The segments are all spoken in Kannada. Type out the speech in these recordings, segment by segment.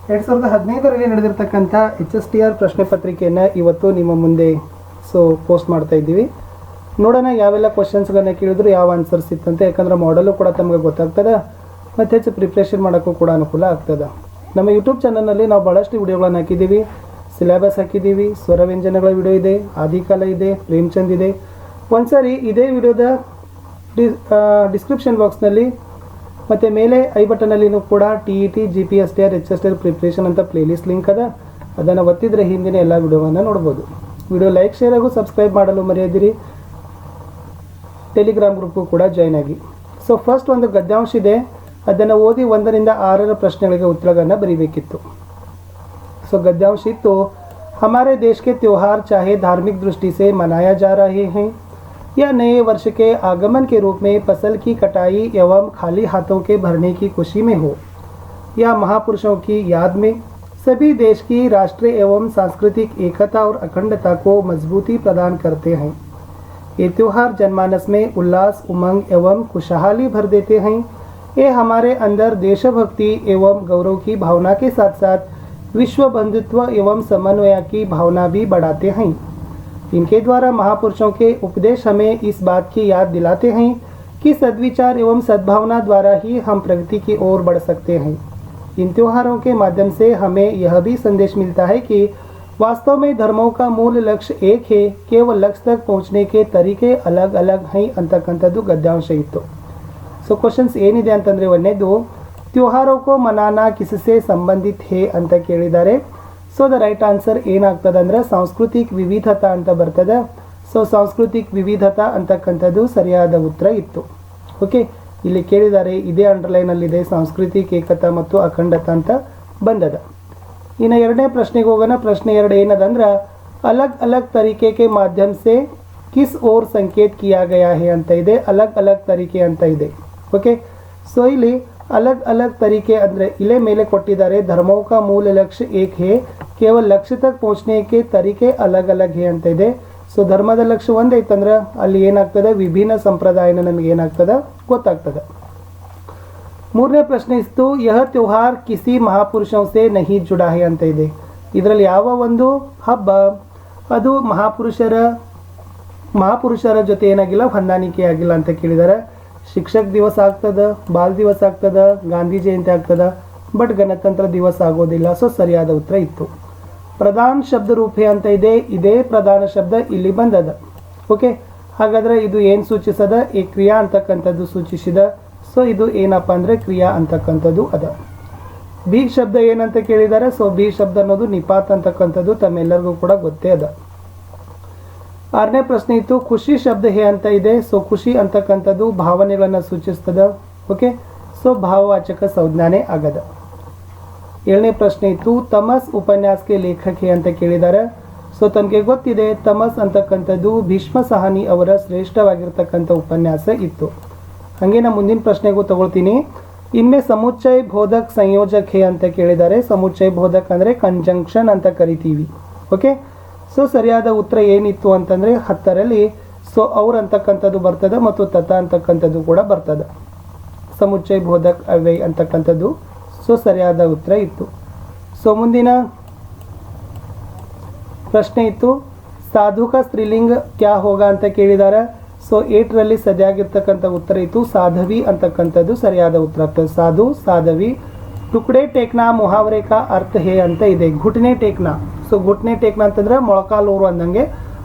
2015ರಲ್ಲಿ ನಡೆದಿರ್ತಕ್ಕಂಥ HSTR ಪ್ರಶ್ನೆ ಪತ್ರಿಕೆಯನ್ನು ಇವತ್ತು ನಿಮ್ಮ ಮುಂದೆ ಪೋಸ್ಟ್ ಮಾಡ್ತಾ ಇದ್ದೀವಿ. ನೋಡೋಣ ಯಾವೆಲ್ಲ ಕ್ವಶನ್ಸ್ಗಳನ್ನ ಕೇಳಿದ್ರು, ಯಾವ ಆನ್ಸರ್ಸ್ ಇತ್ತಂತೆ. ಯಾಕಂದರೆ ಮಾಡಲು ಕೂಡ ತಮಗೆ ಗೊತ್ತಾಗ್ತದೆ ಮತ್ತು ಹೆಚ್ಚು ಪ್ರಿಪ್ರೇಷನ್ ಮಾಡೋಕ್ಕೂ ಕೂಡ ಅನುಕೂಲ ಆಗ್ತದೆ. ನಮ್ಮ ಯೂಟ್ಯೂಬ್ ಚಾನಲ್ನಲ್ಲಿ ನಾವು ಭಾಳಷ್ಟು ವಿಡಿಯೋಗಳನ್ನು ಹಾಕಿದ್ದೀವಿ. ಸಿಲೆಬಸ್ ಹಾಕಿದ್ದೀವಿ, ಸ್ವರ ವ್ಯಂಜನಗಳ ವಿಡಿಯೋ ಇದೆ, ಆದಿಕಾಲ ಇದೆ, ಪ್ರೇಮ್ಚಂದ್ ಇದೆ. ಒಂದ್ಸರಿ ಇದೇ ವಿಡಿಯೋದ ಡಿಸ್ಕ್ರಿಪ್ಷನ್ ಬಾಕ್ಸ್ನಲ್ಲಿ ಮತ್ತು ಮೇಲೆ ಐ ಬಟನಲ್ಲಿನೂ ಕೂಡ TET GPSTR HSTR ಪ್ರಿಪ್ರೇಷನ್ ಅಂತ ಪ್ಲೇಲಿಸ್ಟ್ ಲಿಂಕ್ ಅದ. ಅದನ್ನು ಒತ್ತಿದರೆ ಹಿಂದಿನ ಎಲ್ಲ ವಿಡಿಯೋವನ್ನು ನೋಡ್ಬೋದು. ವಿಡಿಯೋ ಲೈಕ್, ಶೇರ್ ಹಾಗೂ ಸಬ್ಸ್ಕ್ರೈಬ್ ಮಾಡಲು ಮರೆಯದಿರಿ. ಟೆಲಿಗ್ರಾಮ್ ಗ್ರೂಪ್ಗೂ ಕೂಡ ಜಾಯ್ನ್ ಆಗಿ. ಫಸ್ಟ್ ಒಂದು ಗದ್ಯಾಂಶ ಇದೆ, ಅದನ್ನು ಓದಿ 1ರಿಂದ 6 ಪ್ರಶ್ನೆಗಳಿಗೆ ಉತ್ತರಗಳನ್ನು ಬರೀಬೇಕಿತ್ತು. गद्यांश तो हमारे देश के त्यौहार चाहे धार्मिक दृष्टि से मनाया जा रहे हैं या नए वर्ष के आगमन के रूप में फसल की कटाई एवं खाली हाथों के भरने की खुशी में हो, या महापुरुषों की याद में, सभी देश की राष्ट्रीय एवं सांस्कृतिक एकता और अखंडता को मजबूती प्रदान करते हैं. ये त्यौहार जनमानस में उल्लास, उमंग एवं खुशहाली भर देते हैं. ये हमारे अंदर देशभक्ति एवं गौरव की भावना के साथ साथ विश्व बंधुत्व एवं समन्वय की भावना भी बढ़ाते हैं. इनके द्वारा महापुरुषों के उपदेश हमें इस बात की याद दिलाते हैं कि सद्विचार एवं सद्भावना द्वारा ही हम प्रगति की ओर बढ़ सकते हैं. इन त्योहारों के माध्यम से हमें यह भी संदेश मिलता है कि वास्तव में धर्मों का मूल लक्ष्य एक है, केवल लक्ष्य तक पहुँचने के तरीके अलग अलग हैं ಅಂತಕ್ಕಂಥದ್ದು ಗದ್ಯಾಂಶ ಇತ್ತು. ಕ್ವಶನ್ಸ್ ಏನಿದೆ ಅಂತಂದರೆ, ಒಂದನೇದು त्योहारों को मनाना किससे संबंधित है ಅಂತ ಕೇಳಿದ್ದಾರೆ. ದ ರೈಟ್ ಆನ್ಸರ್ ಏನಾಗ್ತದೆ ಅಂದರೆ ಸಾಂಸ್ಕೃತಿಕ ವಿವಿಧತಾ ಅಂತ ಬರ್ತದೆ. ಸಾಂಸ್ಕೃತಿಕ ವಿವಿಧತಾ ಅಂತಕ್ಕಂಥದ್ದು ಸರಿಯಾದ ಉತ್ತರ ಇತ್ತು. ಓಕೆ, ಇಲ್ಲಿ ಕೇಳಿದ್ದಾರೆ, ಇದೇ ಅಂಡರ್ಲೈನಲ್ಲಿದೆ, ಸಾಂಸ್ಕೃತಿಕ ಏಕತಾ ಮತ್ತು ಅಖಂಡತಾ ಅಂತ ಬಂದದ. ಇನ್ನು ಎರಡನೇ ಪ್ರಶ್ನೆಗೆ ಹೋಗೋಣ. ಪ್ರಶ್ನೆ 2 ಏನದಂದ್ರೆ, अलग अलग तरीके के माध्यम से किस ओर संकेत किया गया है ಅಂತ ಇದೆ. अलग अलग तरीके ಅಂತ ಇದೆ. ಓಕೆ, ಇಲ್ಲಿ अलग अलग तरीके ಅಂದರೆ ಇಲ್ಲೇ ಮೇಲೆ ಕೊಟ್ಟಿದ್ದಾರೆ, धर्मों का मूल लक्ष्य एक है, केवल लक्ष्य तक पहुँचने के तरीके अलग अलग है ಅಂತ ಇದೆ. ಧರ್ಮದ ಲಕ್ಷ್ಯ ಒಂದೈತಂದ್ರೆ ಅಲ್ಲಿ ಏನಾಗ್ತದೆ, ವಿಭಿನ್ನ ಸಂಪ್ರದಾಯನ ನಮಗೆ ಏನಾಗ್ತದೆ ಗೊತ್ತಾಗ್ತದೆ. ಮೂರನೇ ಪ್ರಶ್ನೆ ಇತ್ತು, ಯಹ ತ್ಯೋಹಾರ್ ಕಿಸಿ ಮಹಾಪುರುಷೋं से नहीं जुड़ा है ಅಂತ ಇದೆ. ಇದರಲ್ಲಿ ಯಾವ ಒಂದು ಹಬ್ಬ ಅದು ಮಹಾಪುರುಷರ ಜೊತೆ ಏನಾಗಿಲ್ಲ, ಹೊಂದಾಣಿಕೆ ಆಗಿಲ್ಲ ಅಂತ ಕೇಳಿದ್ದಾರೆ. ಶಿಕ್ಷಕ ದಿವಸ ಆಗ್ತದೆ, ಬಾಲ್ ದಿವಸ ಆಗ್ತದೆ, ಗಾಂಧಿ ಜಯಂತಿ ಆಗ್ತದೆ, ಬಟ್ ಗಣತಂತ್ರ ದಿವಸ ಆಗೋದಿಲ್ಲ. ಸರಿಯಾದ ಉತ್ತರ ಇತ್ತು. ಪ್ರಧಾನ ಶಬ್ದ ರೂಪೆ ಅಂತ ಇದೆ, ಇದೇ ಪ್ರಧಾನ ಶಬ್ದ ಇಲ್ಲಿ ಬಂದದ. ಓಕೆ, ಹಾಗಾದರೆ ಇದು ಏನು ಸೂಚಿಸದ, ಈ ಕ್ರಿಯಾ ಅಂತಕ್ಕಂಥದ್ದು ಸೂಚಿಸಿದ. ಇದು ಏನಪ್ಪ ಅಂದರೆ ಕ್ರಿಯಾ ಅಂತಕ್ಕಂಥದ್ದು ಅದ. ಬಿ ಶಬ್ದ ಏನಂತ ಕೇಳಿದ್ದಾರೆ. ಬಿ ಶಬ್ದ ಅನ್ನೋದು ನಿಪಾತ್ ಅಂತಕ್ಕಂಥದ್ದು ತಮ್ಮೆಲ್ಲರಿಗೂ ಕೂಡ ಗೊತ್ತೇ ಅದ. 6ನೇ ಪ್ರಶ್ನೆ ಇತ್ತು, ಖುಷಿ ಶಬ್ದ ಹೇ ಅಂತ ಇದೆ. ಖುಷಿ ಅಂತಕ್ಕಂಥದ್ದು ಭಾವನೆಗಳನ್ನು ಸೂಚಿಸ್ತದ. ಓಕೆ, ಭಾವವಾಚಕ ಸಂಜ್ಞಾನೇ ಆಗದ. 7ನೇ ಪ್ರಶ್ನೆ ಇತ್ತು, ತಮಸ್ ಉಪನ್ಯಾಸಕ್ಕೆ ಲೇಖಕ ಹೇ ಅಂತ ಕೇಳಿದ್ದಾರೆ. ತಮಗೆ ಗೊತ್ತಿದೆ, ತಮಸ್ ಅಂತಕ್ಕಂಥದ್ದು ಭೀಷ್ಮ ಸಹಾನಿ ಅವರ ಶ್ರೇಷ್ಠವಾಗಿರ್ತಕ್ಕಂಥ ಉಪನ್ಯಾಸ ಇತ್ತು. ಹಾಗೆ ನಾನು ಮುಂದಿನ ಪ್ರಶ್ನೆಗೂ ತಗೊಳ್ತೀನಿ. ಇನ್ಮೆ ಸಮುಚ್ಚಯ ಬೋಧಕ್ ಸಂಯೋಜಕ ಹೇ ಅಂತ ಕೇಳಿದ್ದಾರೆ. ಸಮುಚ್ಚಯ ಬೋಧಕ್ ಅಂದರೆ ಕಂಜಂಕ್ಷನ್ ಅಂತ ಕರಿತೀವಿ. ಓಕೆ, ಸರಿಯಾದ ಉತ್ತರ ಏನಿತ್ತು ಅಂತಂದರೆ 10ರಲ್ಲಿ ಅವ್ರು ಅಂತಕ್ಕಂಥದ್ದು ಬರ್ತದೆ ಮತ್ತು ತತ ಅಂತಕ್ಕಂಥದ್ದು ಕೂಡ ಬರ್ತದೆ. ಸಮುಚ್ಚಯ ಬೋಧಕ್ ಅವ್ಯಯ ಅಂತಕ್ಕಂಥದ್ದು ಸರಿಯಾದ ಉತ್ತರ ಇತ್ತು. ಮುಂದಿನ ಪ್ರಶ್ನೆ ಇತ್ತು, ಸಾಧುಕ ಸ್ತ್ರೀಲಿಂಗ ಕ್ಯಾ ಹೋಗ ಅಂತ ಕೇಳಿದ್ದಾರೆ. 8ರಲ್ಲಿ ಸರಿಯಾಗಿರ್ತಕ್ಕಂಥ ಉತ್ತರ ಇತ್ತು, ಸಾಧವಿ ಅಂತಕ್ಕಂಥದ್ದು ಸರಿಯಾದ ಉತ್ತರ ಆಗ್ತದೆ. ಸಾಧು, ಸಾಧವಿ. ಟುಕಡೆ ಟೇಕ್ನಾ ಮುಹಾವರೆ ಕಾ ಅರ್ಥ ಹೇ ಅಂತ ಇದೆ. ಘುಟ್ನೆ ಟೇಕ್ನಾ. ಘುಟ್ನೆ ಟೇಕ್ನಾ ಅಂತಂದ್ರೆ ಮೊಳಕಾಲು ಊರು ಅಂದಂಗೆ.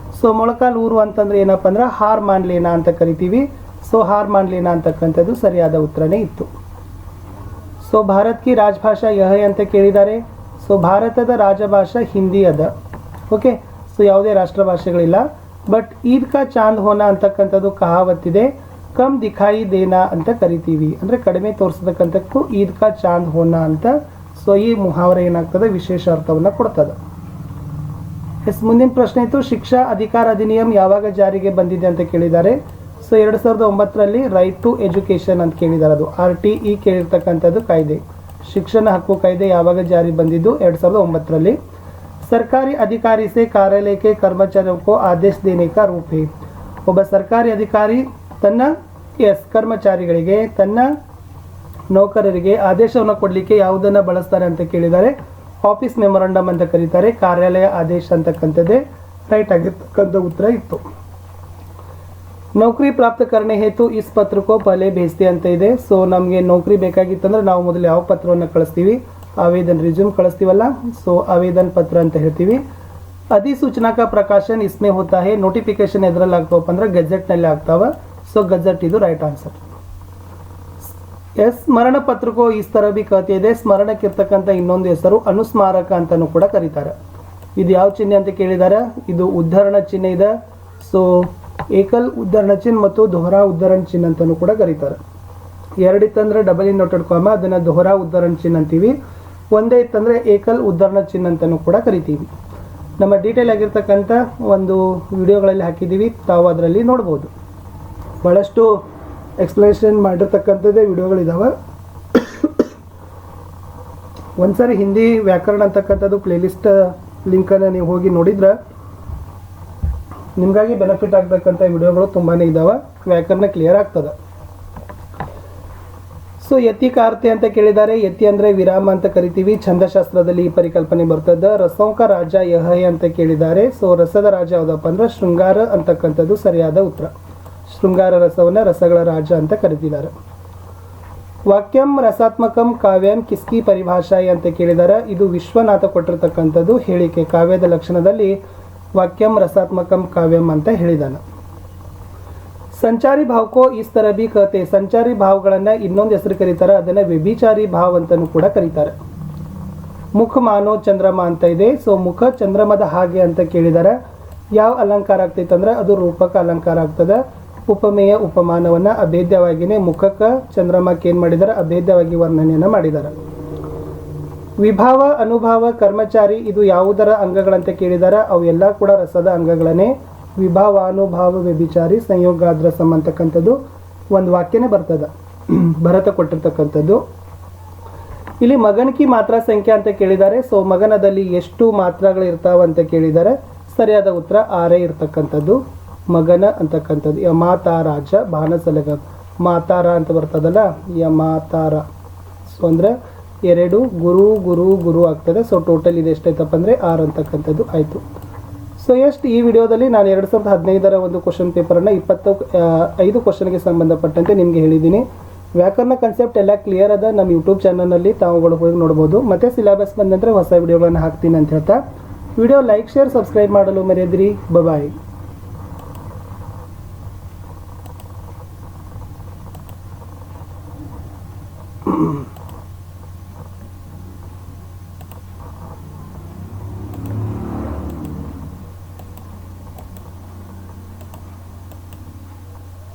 ಮೊಳಕಾಲು ಊರು ಅಂತಂದ್ರೆ ಏನಪ್ಪ ಅಂದ್ರೆ ಹಾರ್ ಮಾನ್ಲೇನಾ ಅಂತ ಕರಿತೀವಿ. ಹಾರ್ ಮಾನ್ಲೇನಾ ಅಂತಕ್ಕಂಥದ್ದು ಸರಿಯಾದ ಉತ್ತರನೇ ಇತ್ತು. ಭಾರತ್ ಕಿ ರಾಜಭಾಷಾ ಯಹ ಅಂತ ಕೇಳಿದ್ದಾರೆ. ಭಾರತದ ರಾಜಭಾಷಾ ಹಿಂದಿ ಅದ. ಓಕೆ, ಯಾವುದೇ ರಾಷ್ಟ್ರ ಭಾಷೆಗಳಿಲ್ಲ. ಬಟ್ ಈದ್ ಕಾ ಚಾಂದ್ ಹೋನಾ ಅಂತಕ್ಕಂಥದ್ದು ಕಹಾವತ್ತಿದೆ. ಕಮ್ ದಿಖಾಯಿ ದೇನಾ ಅಂತ ಕರಿತೀವಿ, ಅಂದರೆ ಕಡಿಮೆ ತೋರಿಸತಕ್ಕಂಥಕ್ಕೂ ಈದ್ ಕಾ ಚಾಂದ್ ಹೋನಾ ಅಂತ. ಈ ಮುಹಾವರೆ ಏನಾಗ್ತದೆ, ವಿಶೇಷ ಅರ್ಥವನ್ನು ಕೊಡ್ತದೆ. ಮುಂದಿನ ಪ್ರಶ್ನೆ ಇತ್ತು, ಶಿಕ್ಷಾ ಅಧಿಕಾರ ಅಧಿನಿಯಮ ಯಾವಾಗ ಜಾರಿಗೆ ಬಂದಿದೆ ಅಂತ ಕೇಳಿದ್ದಾರೆ. 2009ರಲ್ಲಿ ರೈಟ್ ಟು ಎಜುಕೇಷನ್ ಅಂತ ಕೇಳಿದ್ದಾರೆ. ಅದು RTE ಕೇಳಿರ್ತಕ್ಕಂಥದ್ದು ಕಾಯ್ದೆ. ಶಿಕ್ಷಣ ಹಕ್ಕು ಕಾಯ್ದೆ ಯಾವಾಗ ಜಾರಿ ಬಂದಿದ್ದು, 2009ರಲ್ಲಿ. ಸರ್ಕಾರಿ ಅಧಿಕಾರಿ ಸೆ ಕಾರ್ಯಾಲಯಕ್ಕೆ ಕರ್ಮಚಾರಿಯೋ ಆದೇಶ ದೇನೆ ಕಾ ರೂಪ ಹೇ. ಒಬ್ಬ ಸರ್ಕಾರಿ ಅಧಿಕಾರಿ ತನ್ನ ಕರ್ಮಚಾರಿಗಳಿಗೆ, ತನ್ನ ನೌಕರರಿಗೆ ಆದೇಶವನ್ನು ಕೊಡಲಿಕ್ಕೆ ಯಾವುದನ್ನು ಬಳಸ್ತಾರೆ ಅಂತ ಕೇಳಿದ್ದಾರೆ. ಆಫೀಸ್ ಮೆಮೊರಂಡಮ್ ಅಂತ ಕರೀತಾರೆ, ಕಾರ್ಯಾಲಯ ಆದೇಶ ಅಂತಕ್ಕಂಥದ್ದೇ ರೈಟ್ ಆಗಿರ್ತಕ್ಕಂಥ ಉತ್ತರ ಇತ್ತು. ನೌಕರಿ ಪ್ರಾಪ್ತ ಕರ್ನೆ ಹೇತು ಇಸ್ ಪತ್ರಕ್ಕೋ ಪಹಲೆ ಭೇಜ್ತೆ ಅಂತ ಇದೆ. ಸೊ ನಮಗೆ ನೌಕರಿ ಬೇಕಾಗಿತ್ತಂದ್ರೆ ನಾವು ಮೊದಲು ಯಾವ ಪತ್ರವನ್ನು ಕಳಿಸ್ತೀವಿ, ಆವೇದನ್ ರಿಸ್ಯೂಮ್ ಕಳಿಸ್ತೀವಲ್ಲ, ಸೊ ಆವೇದನ್ ಪತ್ರ ಅಂತ ಹೇಳ್ತೀವಿ. ಅಧಿಸೂಚನಾ का प्रकाशन इसमें होता है, ನೋಟಿಫಿಕೇಶನ್ ಎದ್ರಲ್ಲಿ ಆಗ್ತಾವಪ್ಪ ಅಂದ್ರೆ ಗೆಜೆಟ್ನಲ್ಲಿ ಆಗ್ತಾವ. ಸೊ ಗೆಜೆಟ್ ಇದು ರೈಟ್ ಆನ್ಸರ್. ಸ್ಮರಣ ಪತ್ರಕ್ಕೋ ಈ ಥರ ಬಿ ಕತೆ ಇದೆ. ಸ್ಮರಣಕ್ಕಿರ್ತಕ್ಕಂಥ ಇನ್ನೊಂದು ಹೆಸರು ಅನುಸ್ಮಾರಕ ಅಂತಲೂ ಕೂಡ ಕರೀತಾರೆ. ಇದು ಯಾವ ಚಿಹ್ನೆ ಅಂತ ಕೇಳಿದ್ದಾರೆ, ಇದು ಉದ್ಧರಣ ಚಿಹ್ನೆ ಇದೆ. ಸೊ ಏಕಲ್ ಉದ್ಧರಣ ಚಿಹ್ನೆ ಮತ್ತು ದೊಹರಾ ಉದ್ಧರಣ ಚಿಹ್ನೆ ಅಂತಲೂ ಕೂಡ ಕರೀತಾರೆ. ಎರಡಿತ್ತಂದ್ರೆ ಡಬಲ್ ಇನ್ವರ್ಟೆಡ್ ಕಾಮ, ಅದನ್ನು ದೊಹರಾ ಉದ್ಧರಣ ಚಿಹ್ನೆ ಅಂತೀವಿ. ಒಂದೇ ಇತ್ತಂದರೆ ಏಕಲ್ ಉದ್ಧರಣ ಚಿಹ್ನೆ ಅಂತಲೂ ಕೂಡ ಕರಿತೀವಿ. ನಮ್ಮ ಡೀಟೇಲ್ ಆಗಿರ್ತಕ್ಕಂಥ ಒಂದು ವಿಡಿಯೋಗಳಲ್ಲಿ ಹಾಕಿದ್ದೀವಿ, ತಾವು ಅದರಲ್ಲಿ ನೋಡ್ಬೋದು. ಭಾಳಷ್ಟು ಎಕ್ಸ್ಪ್ಲನೇಷನ್ ಮಾಡಿರ್ತಕ್ಕಂಥದ್ದೇ ವಿಡಿಯೋಗಳಿದ್ದಾವೆ. ಒಂದ್ಸರಿ ಹಿಂದಿ ವ್ಯಾಕರಣ ಅಂತಕ್ಕಂಥದ್ದು ಪ್ಲೇಲಿಸ್ಟ್ ಲಿಂಕನ್ನು ನೀವು ಹೋಗಿ ನೋಡಿದ್ರೆ ನಿಮಗಾಗಿ ಬೆನಿಫಿಟ್ ಆಗ್ತಕ್ಕಂಥ ವಿಡಿಯೋಗಳು ತುಂಬಾ ಇದ್ದಾವೆ, ವ್ಯಾಕರಣ ಕ್ಲಿಯರ್ ಆಗ್ತದೆ. ಸೊ ಯತಿ ಕಾರ್ತೆ ಅಂತ ಕೇಳಿದ್ದಾರೆ. ಯತಿ ಅಂದರೆ ವಿರಾಮ ಅಂತ ಕರಿತೀವಿ, ಛಂದಶಾಸ್ತ್ರದಲ್ಲಿ ಈ ಪರಿಕಲ್ಪನೆ ಬರ್ತದೆ. ರಸೋಂಕ ರಾಜ ಯಹ ಅಂತ ಕೇಳಿದ್ದಾರೆ. ಸೊ ರಸದ ರಾಜ ಯಾವುದಪ್ಪ ಅಂದ್ರೆ ಶೃಂಗಾರ ಅಂತಕ್ಕಂಥದ್ದು ಸರಿಯಾದ ಉತ್ತರ. ಶೃಂಗಾರ ರಸವನ್ನು ರಸಗಳ ರಾಜ ಅಂತ ಕರೀತಿದ್ದಾರೆ. ವಾಕ್ಯಂ ರಸಾತ್ಮಕಂ ಕಾವ್ಯಂ ಕಿಸ್ಕಿ ಪರಿಭಾಷಾಯಿ ಅಂತ ಕೇಳಿದ್ದಾರೆ. ಇದು ವಿಶ್ವನಾಥ ಕೊಟ್ಟಿರ್ತಕ್ಕಂಥದ್ದು ಹೇಳಿಕೆ. ಕಾವ್ಯದ ಲಕ್ಷಣದಲ್ಲಿ ವಾಕ್ಯಂ ರಸಾತ್ಮಕಂ ಕಾವ್ಯಂ ಅಂತ ಹೇಳಿದಾನೆ. ಸಂಚಾರಿ ಭಾವಕ್ಕೋ ಇಸ್ ತರ ಬಿ ಕತೆ, ಸಂಚಾರಿ ಭಾವಗಳನ್ನು ಇನ್ನೊಂದು ಹೆಸರು ಕರೀತಾರೆ, ಅದನ್ನು ವ್ಯಭಿಚಾರಿ ಭಾವ ಅಂತಲೂ ಕೂಡ ಕರೀತಾರೆ. ಮುಖ ಮಾನೋ ಚಂದ್ರಮ ಅಂತ ಇದೆ. ಸೊ ಮುಖ ಚಂದ್ರಮದ ಹಾಗೆ ಅಂತ ಕೇಳಿದ್ದಾರೆ. ಯಾವ ಅಲಂಕಾರ ಆಗ್ತೈತೆ ಅಂದ್ರೆ ಅದು ರೂಪಕ ಅಲಂಕಾರ ಆಗ್ತದೆ. ಉಪಮೇಯ ಉಪಮಾನವನ್ನು ಅಭೇದ್ಯವಾಗಿಯೇ ಮುಖಕ್ಕೆ ಚಂದ್ರಮಕ್ಕೆ ಏನು ಮಾಡಿದ್ದಾರೆ, ಅಭೇದ್ಯವಾಗಿ ವರ್ಣನೆಯನ್ನು ಮಾಡಿದ್ದಾರೆ. ವಿಭಾವ ಅನುಭಾವ ಕರ್ಮಚಾರಿ ಇದು ಯಾವುದರ ಅಂಗಗಳಂತ ಕೇಳಿದ್ದಾರೆ. ಅವು ಎಲ್ಲ ಕೂಡ ರಸದ ಅಂಗಗಳನ್ನೇ. ವಿಭಾವ ಅನುಭಾವ ವ್ಯಭಿಚಾರಿ ಸಂಯೋಗಾದ್ರಸಂ ಅಂತಕ್ಕಂಥದ್ದು ಒಂದು ವಾಕ್ಯನೇ ಬರ್ತದೆ, ಭರತ ಕೊಟ್ಟಿರ್ತಕ್ಕಂಥದ್ದು. ಇಲ್ಲಿ ಮಗನ್ಕಿ ಮಾತ್ರಾ ಸಂಖ್ಯೆ ಅಂತ ಕೇಳಿದ್ದಾರೆ. ಸೊ ಮಗನದಲ್ಲಿ ಎಷ್ಟು ಮಾತ್ರಾಗಳು ಇರ್ತಾವ ಅಂತ ಕೇಳಿದ್ದಾರೆ. ಸರಿಯಾದ ಉತ್ತರ 6 ಇರ್ತಕ್ಕಂಥದ್ದು. ಮಗನ ಅಂತಕ್ಕಂಥದ್ದು ಯಮಾತಾರಾಜ ಬಾನಸಲಗ ಮಾತಾರ ಅಂತ ಬರ್ತದಲ್ಲ, ಯಮಾತಾರ. ಸೊ ಅಂದರೆ 2 ಗುರು ಗುರು ಗುರು ಆಗ್ತದೆ. ಸೊ ಟೋಟಲ್ ಇದು ಎಷ್ಟೈತಪ್ಪ ಅಂದರೆ 6 ಅಂತಕ್ಕಂಥದ್ದು ಆಯಿತು. ಸೊ ಎಷ್ಟು ಈ ವಿಡಿಯೋದಲ್ಲಿ ನಾನು 2015ರ ಒಂದು ಕ್ವಶನ್ ಪೇಪರನ್ನು 25 ಕ್ವಶನ್ಗೆ ಸಂಬಂಧಪಟ್ಟಂತೆ ನಿಮಗೆ ಹೇಳಿದ್ದೀನಿ. ವ್ಯಾಕರಣ ಕಾನ್ಸೆಪ್ಟ್ ಎಲ್ಲ ಕ್ಲಿಯರ್ ಅದ. ನಮ್ಮ ಯೂಟ್ಯೂಬ್ ಚಾನಲ್ನಲ್ಲಿ ತಾವುಗಳು ಹೋಗಿ ನೋಡ್ಬೋದು. ಮತ್ತೆ ಸಿಲೆಬಸ್ ಬಂದಂದರೆ ಹೊಸ ವಿಡಿಯೋಗಳನ್ನು ಹಾಕ್ತೀನಿ ಅಂತ ಹೇಳ್ತಾ ವಿಡಿಯೋ ಲೈಕ್ ಶೇರ್ ಸಬ್ಸ್ಕ್ರೈಬ್ ಮಾಡಲು ಮರೆಯದಿರಿ. ಬಾಯ್.